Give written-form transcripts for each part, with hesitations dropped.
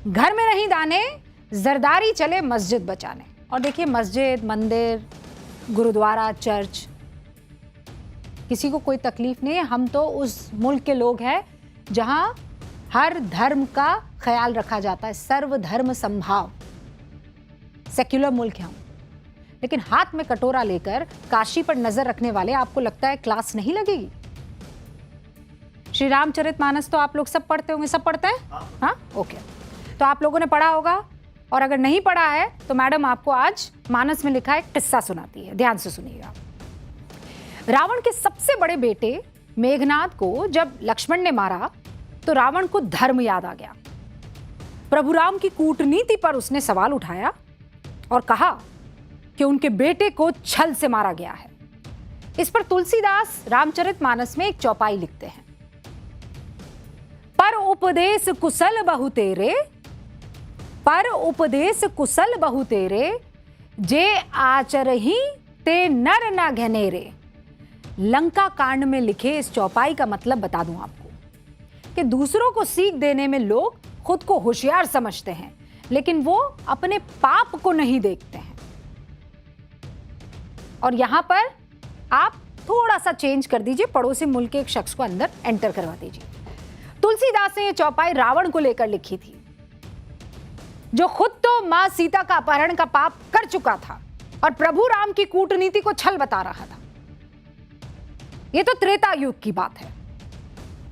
घर में नहीं दाने, जरदारी चले मस्जिद बचाने। और देखिए, मस्जिद, मंदिर, गुरुद्वारा, चर्च, किसी को कोई तकलीफ नहीं है। हम तो उस मुल्क के लोग हैं जहां हर धर्म का ख्याल रखा जाता है, सर्वधर्म संभाव, सेक्युलर मुल्क है हम। लेकिन हाथ में कटोरा लेकर काशी पर नजर रखने वाले, आपको लगता है क्लास नहीं लगेगी? श्री रामचरितमानस तो आप लोग सब पढ़ते होंगे, सब पढ़ते हैं? हाँ, ओके। तो आप लोगों ने पढ़ा होगा, और अगर नहीं पढ़ा है तो मैडम आपको आज मानस में लिखा एक किस्सा सुनाती है, ध्यान से सुनिएगा। रावण के सबसे बड़े बेटे मेघनाद को जब लक्ष्मण ने मारा तो रावण को धर्म याद आ गया। प्रभु राम की कूटनीति पर उसने सवाल उठाया और कहा कि उनके बेटे को छल से मारा गया है। इस पर तुलसीदास रामचरितमानस में एक चौपाई लिखते हैं, पर उपदेश कुशल बहु तेरे, पर उपदेश कुशल बहु तेरे, जे आचरहि ते नर न घनेरे। लंका कांड में लिखे इस चौपाई का मतलब बता दूं आपको कि दूसरों को सीख देने में लोग खुद को होशियार समझते हैं, लेकिन वो अपने पाप को नहीं देखते हैं। और यहां पर आप थोड़ा सा चेंज कर दीजिए, पड़ोसी मुल्क के एक शख्स को अंदर एंटर करवा दीजिए। तुलसीदास ने यह चौपाई रावण को लेकर लिखी थी, जो खुद तो मां सीता का अपहरण का पाप कर चुका था और प्रभु राम की कूटनीति को छल बता रहा था। यह तो त्रेता युग की बात है,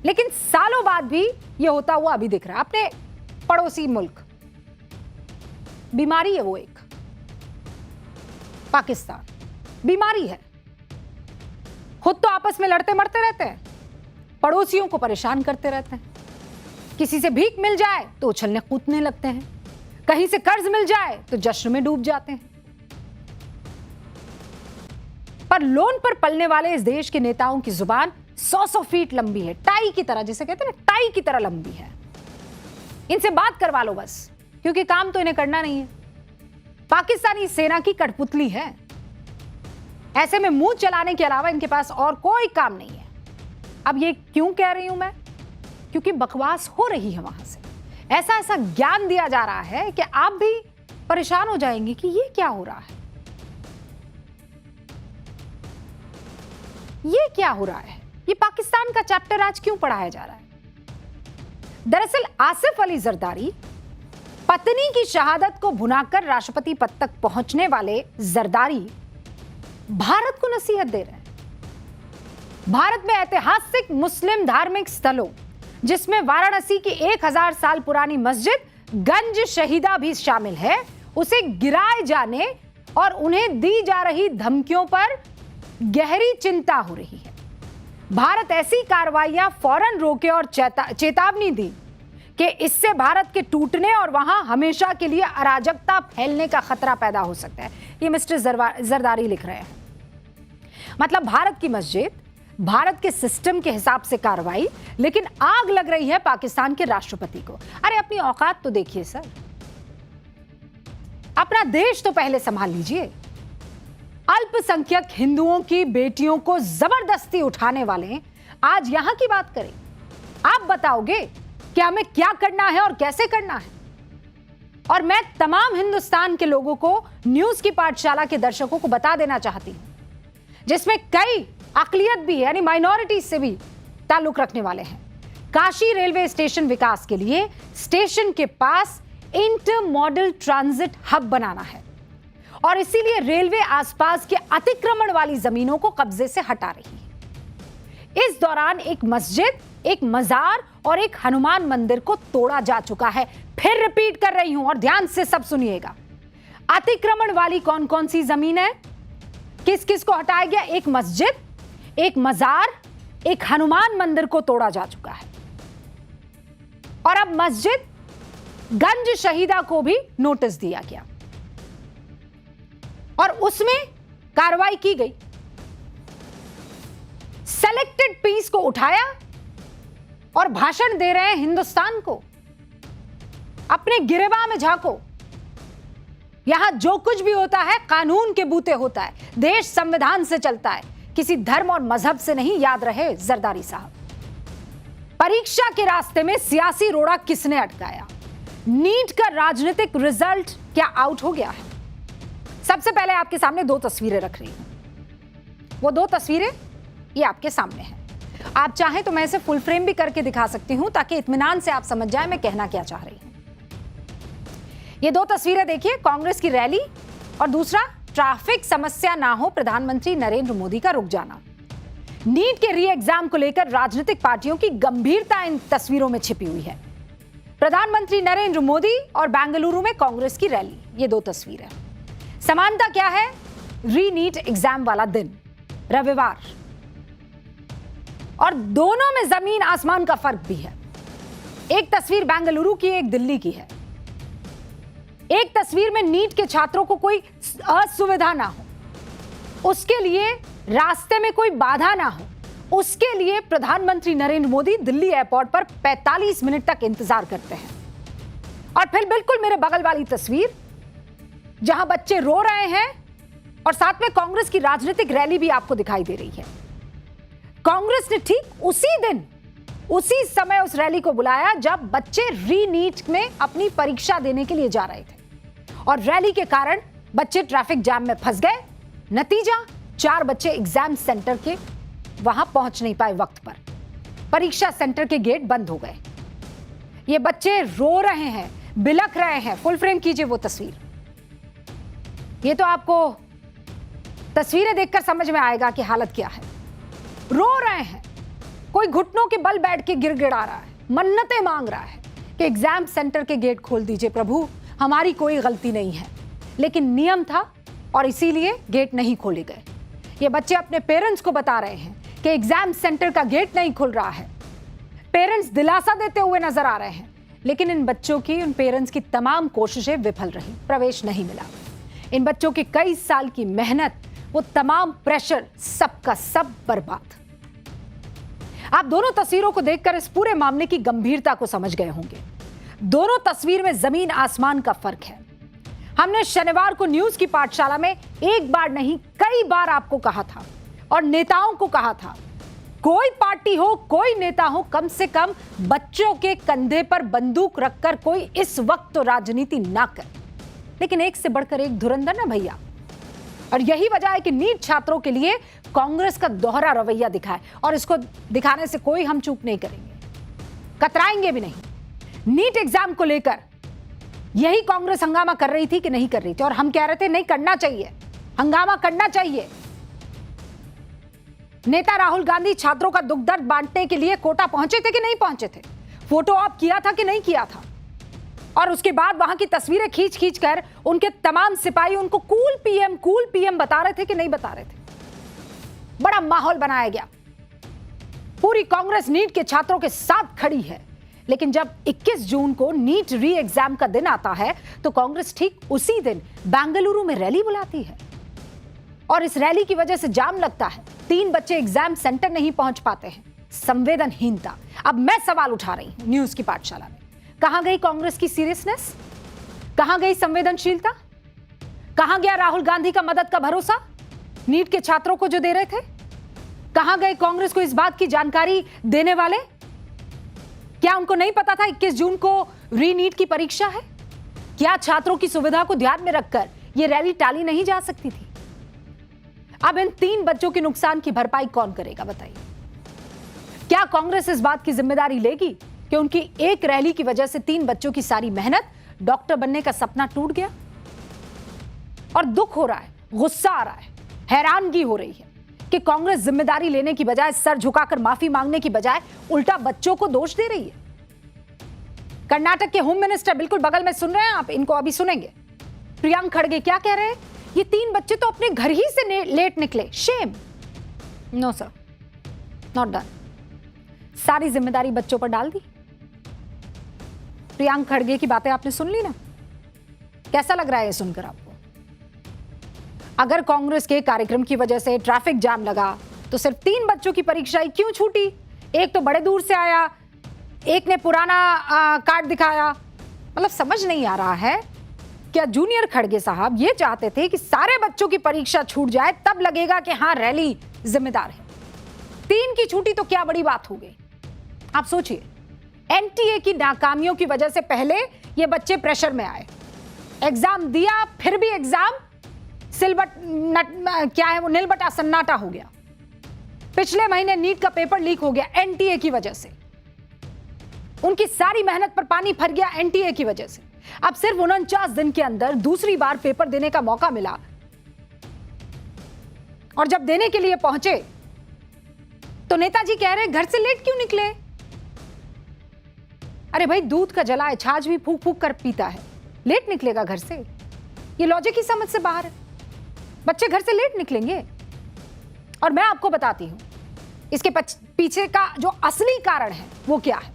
लेकिन सालों बाद भी यह होता हुआ अभी दिख रहा है। अपने पड़ोसी मुल्क, बीमारी है वो एक, पाकिस्तान बीमारी है। खुद तो आपस में लड़ते मरते रहते हैं, पड़ोसियों को परेशान करते रहते हैं। किसी से भीख मिल जाए तो उछलने कूदने लगते हैं, कहीं से कर्ज मिल जाए तो जश्न में डूब जाते हैं। पर लोन पर पलने वाले इस देश के नेताओं की जुबान 100 फीट लंबी है, टाई की तरह, जिसे कहते हैं ना, टाई की तरह लंबी है। इनसे बात करवा लो बस, क्योंकि काम तो इन्हें करना नहीं है। पाकिस्तानी सेना की कठपुतली है, ऐसे में मुंह चलाने के अलावा इनके पास और कोई काम नहीं है। अब ये क्यों कह रही हूं मैं? क्योंकि बकवास हो रही है वहां से, ऐसा ऐसा ज्ञान दिया जा रहा है कि आप भी परेशान हो जाएंगे कि ये क्या हो रहा है, ये क्या हो रहा है, ये पाकिस्तान का चैप्टर आज क्यों पढ़ाया जा रहा है। दरअसल आसिफ अली जरदारी, पत्नी की शहादत को भुनाकर राष्ट्रपति पद तक पहुंचने वाले जरदारी भारत को नसीहत दे रहे हैं। भारत में ऐतिहासिक मुस्लिम धार्मिक स्थलों, जिसमें वाराणसी की 1000 साल पुरानी मस्जिद गंज शहीदा भी शामिल है, उसे गिराए जाने और उन्हें दी जा रही धमकियों पर गहरी चिंता हो रही है। भारत ऐसी कार्रवाइयां फौरन रोके और चेतावनी दी कि इससे भारत के टूटने और वहां हमेशा के लिए अराजकता फैलने का खतरा पैदा हो सकता है। ये मिस्टर जरदारी लिख रहे हैं। मतलब भारत की मस्जिद, भारत के सिस्टम के हिसाब से कार्रवाई, लेकिन आग लग रही है पाकिस्तान के राष्ट्रपति को। अरे अपनी औकात तो देखिए सर, अपना देश तो पहले संभाल लीजिए। अल्पसंख्यक हिंदुओं की बेटियों को जबरदस्ती उठाने वाले आज यहां की बात करें। आप बताओगे कि हमें क्या करना है और कैसे करना है। और मैं तमाम हिंदुस्तान के लोगों को, न्यूज की पाठशाला के दर्शकों को बता देना चाहती हूं, जिसमें कई अकलियत भी है, यानी माइनॉरिटीज से भी ताल्लुक रखने वाले हैं। काशी रेलवे स्टेशन विकास के लिए स्टेशन के पास इंटर मॉडल ट्रांजिट हब बनाना है और इसीलिए रेलवे आसपास के अतिक्रमण वाली जमीनों को कब्जे से हटा रही है। इस दौरान एक मस्जिद, एक मजार और एक हनुमान मंदिर को तोड़ा जा चुका है। फिर रिपीट कर रही हूं और ध्यान से सब सुनिएगा। अतिक्रमण वाली कौन कौन सी जमीन है, किस किस को हटाया गया? एक मस्जिद, एक मजार, एक हनुमान मंदिर को तोड़ा जा चुका है और अब मस्जिद गंज शहीदा को भी नोटिस दिया गया और उसमें कार्रवाई की गई। सेलेक्टेड पीस को उठाया और भाषण दे रहे हैं हिंदुस्तान को, अपने गिरेबान में झांको। यहां जो कुछ भी होता है कानून के बूते होता है, देश संविधान से चलता है, किसी धर्म और मजहब से नहीं। याद रहे जरदारी साहब, परीक्षा के रास्ते में सियासी रोड़ा किसने अटकाया? नीट का राजनीतिक रिजल्ट क्या आउट हो गया है? सबसे पहले आपके सामने दो तस्वीरें रख रही हूं। वो दो तस्वीरें ये आपके सामने हैं। आप चाहें तो मैं इसे फुल फ्रेम भी करके दिखा सकती हूं ताकि इत्मीनान से आप समझ जाए मैं कहना क्या चाह रही हूं। ये दो तस्वीरें देखिए, कांग्रेस की रैली और दूसरा ट्रैफिक समस्या ना हो प्रधानमंत्री नरेंद्र मोदी का रुक जाना। नीट के री एग्जाम को लेकर राजनीतिक पार्टियों की गंभीरता इन तस्वीरों में छिपी हुई है। प्रधानमंत्री नरेंद्र मोदी और बेंगलुरु में कांग्रेस की रैली, ये दो तस्वीरें। समानता क्या है? री नीट एग्जाम वाला दिन, रविवार, और दोनों में जमीन आसमान का फर्क भी है। एक तस्वीर बेंगलुरु की, एक दिल्ली की है। एक तस्वीर में नीट के छात्रों को कोई असुविधा ना हो, उसके लिए रास्ते में कोई बाधा ना हो, उसके लिए प्रधानमंत्री नरेंद्र मोदी दिल्ली एयरपोर्ट पर 45 मिनट तक इंतजार करते हैं। और फिर बिल्कुल मेरे बगल वाली तस्वीर, जहां बच्चे रो रहे हैं और साथ में कांग्रेस की राजनीतिक रैली भी आपको दिखाई दे रही है। कांग्रेस ने ठीक उसी दिन, उसी समय उस रैली को बुलाया जब बच्चे री नीट में अपनी परीक्षा देने के लिए जा रहे थे, और रैली के कारण बच्चे ट्रैफिक जाम में फंस गए। नतीजा, 4 बच्चे एग्जाम सेंटर के वहां पहुंच नहीं पाए वक्त पर। परीक्षा सेंटर के गेट बंद हो गए। ये बच्चे रो रहे हैं, बिलख रहे हैं। फुल फ्रेम कीजिए वो तस्वीर। ये तो आपको तस्वीरें देखकर समझ में आएगा कि हालत क्या है। रो रहे हैं, कोई घुटनों के बल बैठ के गिड़गिड़ा रहा है, मन्नतें मांग रहा है कि एग्जाम सेंटर के गेट खोल दीजिए प्रभु, हमारी कोई गलती नहीं है, लेकिन नियम था और इसीलिए गेट नहीं खोले गए। ये बच्चे अपने पेरेंट्स को बता रहे हैं कि एग्जाम सेंटर का गेट नहीं खुल रहा है। पेरेंट्स दिलासा देते हुए नजर आ रहे हैं, लेकिन इन बच्चों की, उन पेरेंट्स की तमाम कोशिशें विफल रही, प्रवेश नहीं मिला। इन बच्चों की कई साल की मेहनत, वो तमाम प्रेशर, सबका सब बर्बाद। आप दोनों तस्वीरों को देखकर इस पूरे मामले की गंभीरता को समझ गए होंगे। दोनों तस्वीर में जमीन आसमान का फर्क है। हमने शनिवार को न्यूज की पाठशाला में एक बार नहीं कई बार आपको कहा था और नेताओं को कहा था, कोई पार्टी हो, कोई नेता हो, कम से कम बच्चों के कंधे पर बंदूक रखकर कोई इस वक्त तो राजनीति ना कर। लेकिन एक से बढ़कर एक धुरंधर ना भैया। और यही वजह है कि नीट छात्रों के लिए कांग्रेस का दोहरा रवैया दिखाए, और इसको दिखाने से कोई हम चूक नहीं करेंगे, कतराएंगे भी नहीं। नीट एग्जाम को लेकर यही कांग्रेस हंगामा कर रही थी कि नहीं कर रही थी, और हम कह रहे थे नहीं करना चाहिए, हंगामा करना चाहिए। नेता राहुल गांधी छात्रों का दुख दर्द बांटने के लिए कोटा पहुंचे थे कि नहीं पहुंचे थे, फोटो ऑप किया था कि नहीं किया था, और उसके बाद वहां की तस्वीरें खींच खींच कर उनके तमाम सिपाही उनको कूल पीएम बता रहे थे कि नहीं बता रहे थे। बड़ा माहौल बनाया गया। पूरी कांग्रेस नीट के छात्रों के साथ खड़ी है। लेकिन जब 21 जून को नीट री एग्जाम का दिन आता है तो कांग्रेस ठीक उसी दिन बेंगलुरु में रैली बुलाती है, और इस रैली की वजह से जाम लगता है। 3 बच्चे एग्जाम सेंटर नहीं पहुंच पाते हैं। संवेदनहीनता। अब मैं सवाल उठा रही हूं न्यूज की पाठशाला में, कहां गई कांग्रेस की सीरियसनेस? कहां गई संवेदनशीलता? कहां गया राहुल गांधी का मदद का भरोसा नीट के छात्रों को जो दे रहे थे? कहां गए कांग्रेस को इस बात की जानकारी देने वाले? क्या उनको नहीं पता था 21 जून को री नीट की परीक्षा है? क्या छात्रों की सुविधा को ध्यान में रखकर यह रैली टाली नहीं जा सकती थी? अब इन 3 बच्चों के नुकसान की भरपाई कौन करेगा बताइए? क्या कांग्रेस इस बात की जिम्मेदारी लेगी कि उनकी एक रैली की वजह से 3 बच्चों की सारी मेहनत, डॉक्टर बनने का सपना टूट गया? और दुख हो रहा है, गुस्सा आ रहा है, हैरानगी हो रही है कि कांग्रेस जिम्मेदारी लेने की बजाय, सर झुकाकर माफी मांगने की बजाय उल्टा बच्चों को दोष दे रही है। कर्नाटक के होम मिनिस्टर बिल्कुल बगल में सुन रहे हैं आप, इनको अभी सुनेंगे। प्रियंक खड़गे क्या कह रहे हैं? ये 3 बच्चे तो अपने घर ही से लेट निकले, shame. No sir, not done. सारी जिम्मेदारी बच्चों पर डाल दी। प्रियंक खड़गे की बातें आपने सुन ली ना? कैसा लग रहा है ये सुनकर आपको? अगर कांग्रेस के कार्यक्रम की वजह से ट्रैफिक जाम लगा तो सिर्फ 3 बच्चों की परीक्षाएं क्यों छूटी? एक तो बड़े दूर से आया, एक ने पुराना कार्ड दिखाया। मतलब समझ नहीं आ रहा है, क्या जूनियर खड़गे साहब ये चाहते थे कि सारे बच्चों की परीक्षा छूट जाए, तब लगेगा कि हाँ रैली जिम्मेदार है? 3 की छूटी तो क्या बड़ी बात हो गई? आप सोचिए, एनटीए की नाकामियों की वजह से पहले ये बच्चे प्रेशर में आए, एग्जाम दिया, फिर भी एग्जाम क्या है वो नील बटा सन्नाटा हो गया। पिछले महीने नीट का पेपर लीक हो गया एनटीए की वजह से, उनकी सारी मेहनत पर पानी फिर गया एनटीए की वजह से। अब सिर्फ 49 दिन के अंदर दूसरी बार पेपर देने का मौका मिला, और जब देने के लिए पहुंचे तो नेताजी कह रहे घर से लेट क्यों निकले। अरे भाई, दूध का जला है, छाछ भी फूक फूक कर पीता है, लेट निकलेगा घर से? ये लॉजिक ही समझ से बाहर है। बच्चे घर से लेट निकलेंगे। और मैं आपको बताती हूं इसके पीछे का जो असली कारण है वो क्या है।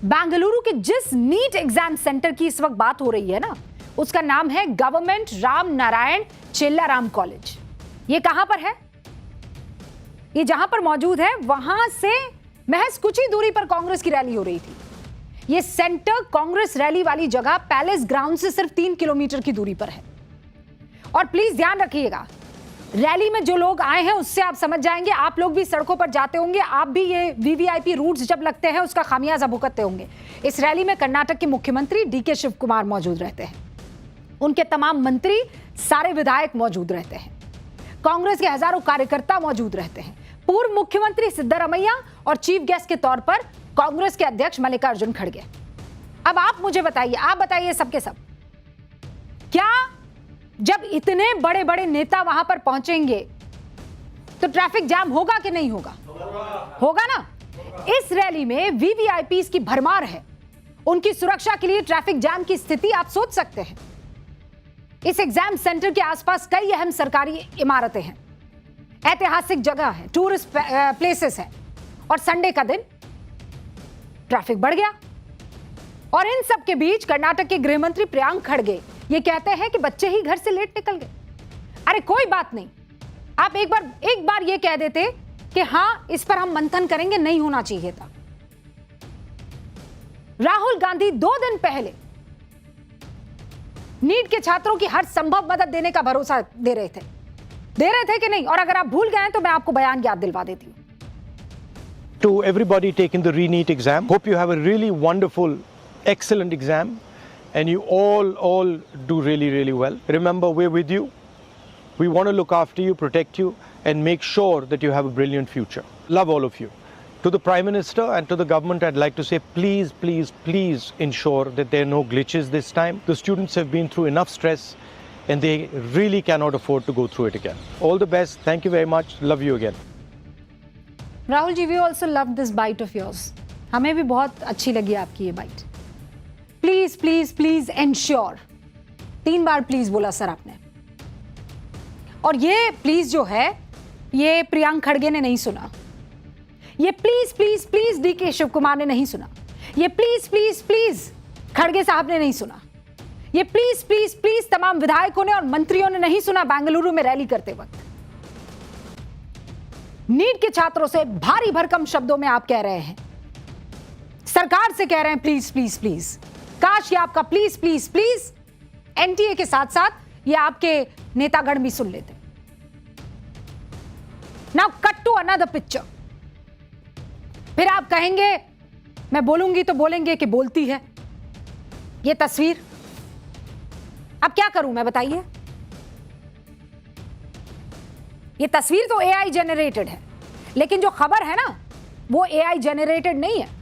बेंगलुरु के जिस नीट एग्जाम सेंटर की इस वक्त बात हो रही है ना, उसका नाम है गवर्नमेंट राम नारायण चेल्लाराम कॉलेज। ये कहां पर है? ये जहां पर मौजूद है वहां से महज कुछ ही दूरी पर कांग्रेस की रैली हो रही थी। ये सेंटर कांग्रेस रैली वाली जगह पैलेस ग्राउंड से सिर्फ 3 किलोमीटर की दूरी पर है। और प्लीज ध्यान रखिएगा, रैली में जो लोग आए हैं उससे आप समझ जाएंगे, आप लोग भी सड़कों पर जाते होंगे, आप भी ये वीवीआईपी रूट्स जब लगते हैं उसका खामियाजा भुगतते होंगे। इस रैली में कर्नाटक के मुख्यमंत्री डीके शिव कुमार मौजूद रहते हैं, उनके तमाम मंत्री, सारे विधायक मौजूद रहते हैं, कांग्रेस के हजारों कार्यकर्ता मौजूद रहते हैं, पूर्व मुख्यमंत्री सिद्धरामैया और चीफ गेस्ट के तौर पर कांग्रेस के अध्यक्ष मल्लिकार्जुन खड़गे। अब आप मुझे बताइए, आप बताइए सबके सब, क्या जब इतने बड़े बड़े नेता वहां पर पहुंचेंगे तो ट्रैफिक जाम होगा कि नहीं होगा? होगा ना। इस रैली में वीवीआईपीज की भरमार है, उनकी सुरक्षा के लिए ट्रैफिक जाम की स्थिति आप सोच सकते हैं। इस एग्जाम सेंटर के आसपास कई अहम सरकारी इमारतें हैं, ऐतिहासिक जगह है, टूरिस्ट प्लेसेस हैं, और संडे का दिन ट्रैफिक बढ़ गया। और इन सब के बीच कर्नाटक के गृह मंत्री प्रियांक खड़गे ये कहते हैं कि बच्चे ही घर से लेट निकल गए। अरे कोई बात नहीं, आप एक बार ये कह देते कि हां इस पर हम मंथन करेंगे, नहीं होना चाहिए था। राहुल गांधी 2 दिन पहले नीट के छात्रों की हर संभव मदद देने का भरोसा दे रहे थे कि नहीं? और अगर आप भूल गए तो मैं आपको बयान याद दिलवा देती हूं। To everybody taking the re-NEET exam, hope you have a really wonderful, excellent exam, and you all do really well. Remember, we're with you. We want to look after you, protect you, and make sure that you have a brilliant future. Love all of you. To the Prime Minister and to the government, I'd like to say, please ensure that there are no glitches this time. The students have been through enough stress and they really cannot afford to go through it again. All the best. Thank you very much. Love you again. Rahul ji, we also love this bite of yours. हमें भी बहुत अच्छी लगी आपकी ये bite. Please ensure, 3 बार please बोला sir आपने। और ये प्लीज जो है ये प्रियांक खड़गे ने नहीं सुना, ये प्लीज डीके शिव कुमार ने नहीं सुना, ये प्लीज खड़गे साहब ने नहीं सुना, ये प्लीज तमाम विधायकों ने और मंत्रियों ने नहीं सुना बेंगलुरु में रैली करते वक्त। नीट के छात्रों से भारी भरकम शब्दों में आप कह रहे हैं, सरकार से कह रहे हैं प्लीज। काश ये आपका प्लीज एनटीए के साथ साथ ये आपके नेतागण भी सुन लेते। Now cut to another picture. फिर आप कहेंगे, मैं बोलूंगी तो बोलेंगे कि बोलती है। ये तस्वीर अब क्या करूं मैं, बताइए। ये तस्वीर तो एआई जेनरेटेड है, लेकिन जो खबर है ना वो एआई जेनरेटेड नहीं है।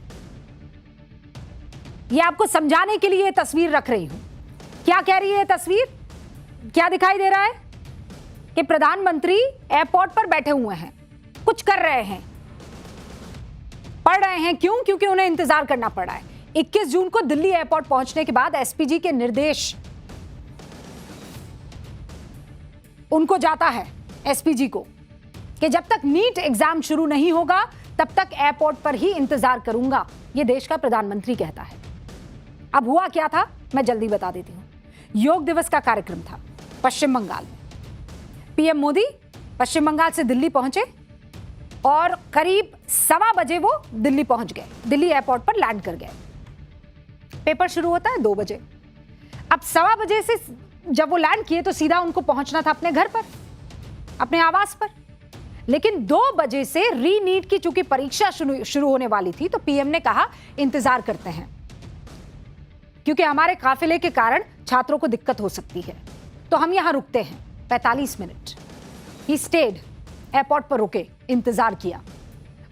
ये आपको समझाने के लिए ये तस्वीर रख रही हूं। क्या कह रही है ये तस्वीर? क्या दिखाई दे रहा है कि प्रधानमंत्री एयरपोर्ट पर बैठे हुए हैं, कुछ कर रहे हैं, पढ़ रहे हैं। क्यों? क्योंकि उन्हें इंतजार करना पड़ा है। 21 जून को दिल्ली एयरपोर्ट पहुंचने के बाद एसपीजी के निर्देश उनको जाता है, एसपीजी को, कि जब तक नीट एग्जाम शुरू नहीं होगा तब तक एयरपोर्ट पर ही इंतजार करूंगा, ये देश का प्रधानमंत्री कहता है। अब हुआ क्या था मैं जल्दी बता देती हूं। योग दिवस का कार्यक्रम था पश्चिम बंगाल में। पीएम मोदी पश्चिम बंगाल से दिल्ली पहुंचे और करीब 1:15 बजे वो दिल्ली पहुंच गए, दिल्ली एयरपोर्ट पर लैंड कर गए। पेपर शुरू होता है 2 बजे। अब 1:15 बजे से जब वो लैंड किए तो सीधा उनको पहुंचना था अपने घर पर, अपने आवास पर। लेकिन 2 बजे से री नीट की चूंकि परीक्षा शुरू होने वाली थी तो पीएम ने कहा इंतजार करते हैं। क्योंकि हमारे काफिले के कारण छात्रों को दिक्कत हो सकती है, तो हम यहां रुकते हैं 45 मिनट। ही स्टेड, एयरपोर्ट पर रुके, इंतजार किया।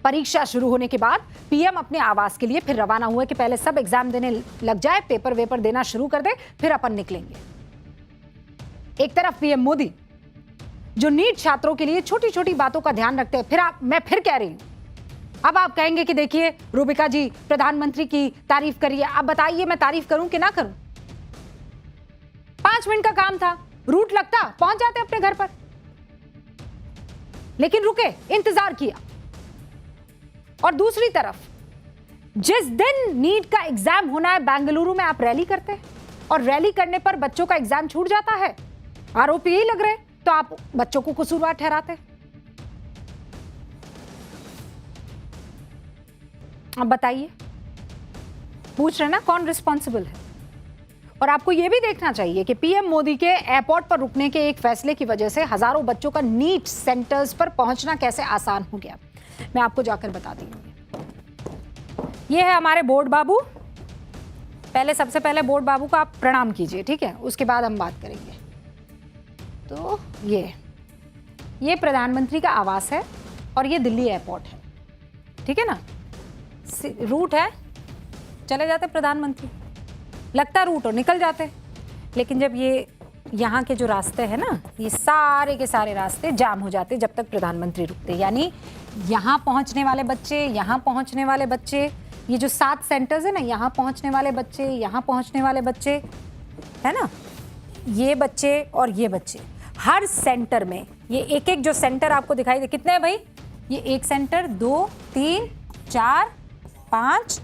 परीक्षा शुरू होने के बाद पीएम अपने आवास के लिए फिर रवाना हुए कि पहले सब एग्जाम देने लग जाए, पेपर वेपर देना शुरू कर दे, फिर अपन निकलेंगे। एक तरफ पीएम मोदी जो नीट छात्रों के लिए छोटी छोटी बातों का ध्यान रखते हैं। मैं फिर कह रही हूं, अब आप कहेंगे कि देखिए रूबिका जी प्रधानमंत्री की तारीफ करिए। अब बताइए मैं तारीफ करूं कि ना करूं? 5 मिनट का काम था, रूट लगता, पहुंच जाते अपने घर पर, लेकिन रुके, इंतजार किया। और दूसरी तरफ जिस दिन नीट का एग्जाम होना है बेंगलुरु में, आप रैली करते हैं और रैली करने पर बच्चों का एग्जाम छूट जाता है, आरोपी यही लग रहे, तो आप बच्चों को कसूरवार ठहराते हैं। अब बताइए, पूछ रहे ना कौन रिस्पॉन्सिबल है? और आपको यह भी देखना चाहिए कि पीएम मोदी के एयरपोर्ट पर रुकने के एक फैसले की वजह से हजारों बच्चों का नीट सेंटर्स पर पहुंचना कैसे आसान हो गया। मैं आपको जाकर बता दूंगी। ये है हमारे बोर्ड बाबू। सबसे पहले बोर्ड बाबू का आप प्रणाम कीजिए, ठीक है? उसके बाद हम बात करेंगे। तो ये प्रधानमंत्री का आवास है और ये दिल्ली एयरपोर्ट है, ठीक है ना? रूट है, चले जाते प्रधानमंत्री, लगता रूट और निकल जाते। लेकिन जब ये यहाँ के जो रास्ते हैं ना, ये सारे के सारे रास्ते जाम हो जाते जब तक प्रधानमंत्री रुकते। यानी यहाँ पहुँचने वाले बच्चे, यहाँ पहुँचने वाले बच्चे, ये जो 7 सेंटर्स है ना, यहाँ पहुँचने वाले बच्चे, यहाँ पहुँचने वाले बच्चे, है ना, ये बच्चे और ये बच्चे, हर सेंटर में ये एक एक जो सेंटर आपको दिखाई दे, कितने हैं भाई? ये 1 सेंटर, 2, 3, 4, 5,